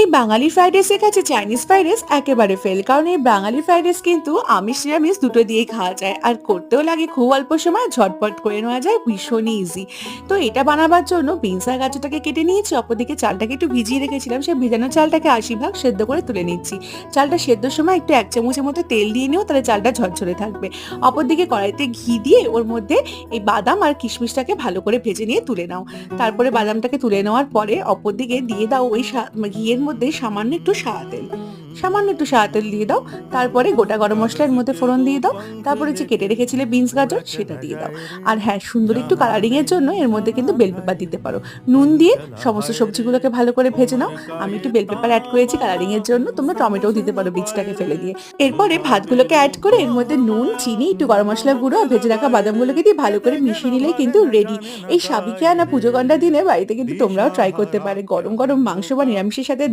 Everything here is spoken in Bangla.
এই বাঙালি ফ্রাইড রাইসের কাছে চাইনিজ ফ্রাইড রাইস একেবারে ফেল। কারণ এই বাঙালি ফ্রাইড রাইস কিন্তু আমিষ নিরামিষ দুটো দিয়েই খাওয়া যায়। আর করতেও লাগে খুব অল্প সময়, ঝটপট করে নেওয়া যায়, ভীষণই ইজি। তো এটা বানাবার জন্য বিনস আর গাজরটাকে কেটে নিয়েছি, অপরদিকে চালটাকে একটু ভিজিয়ে রেখেছিলাম। সেই ভেজানো চালটাকে ৮০ ভাগ সেদ্ধ করে তুলে নিচ্ছি। চালটা সেদ্ধর সময় একটু ১ চামচের মতো তেল দিয়ে নিও, তাহলে চালটা ঝরঝরে থাকবে। অপরদিকে কড়াইতে ঘি দিয়ে ওর মধ্যে এই বাদাম আর কিশমিশটাকে ভালো করে ভেজে নিয়ে তুলে নাও। তারপরে বাদামটাকে তুলে নেওয়ার পরে অপরদিকে দিয়ে দাও ওই ঘিয়ের মধ্যে সামান্য একটু সাদা তেল। সামান্য একটু সাদা তেল দিয়ে দাও। তারপরে গোটা গরম মসলা এর মধ্যে ফোড়ন দিয়ে দাও। তারপরে যে কেটে রেখেছিলে বিনস গাজর সেটা দিয়ে দাও। আর হ্যাঁ, সুন্দর একটু কালারিং এর জন্য এর মধ্যে কিন্তু বেল পেপার দিতে পারো। নুন দিয়ে সমস্ত সবজিগুলোকে ভালো করে ভেজে নাও। আমি একটু বেল পেপার অ্যাড করেছি কালারিং এর জন্য, তোমরা টমেটোও দিতে পারো বীজটাকে ফেলে দিয়ে। এরপরে ভাতগুলোকে অ্যাড করে এর মধ্যে নুন, চিনি, একটু গরম মসলা গুঁড়ো আর ভেজে রাখা বাদামগুলোকে দিয়ে ভালো করে মিশিয়ে নিলেই কিন্তু রেডি। এই সাবিকে আনা পুজো দিনে বাড়িতে কিন্তু তোমরাও ট্রাই করতে পারে। গরম গরম মাংস বা নিরামিষের সাথে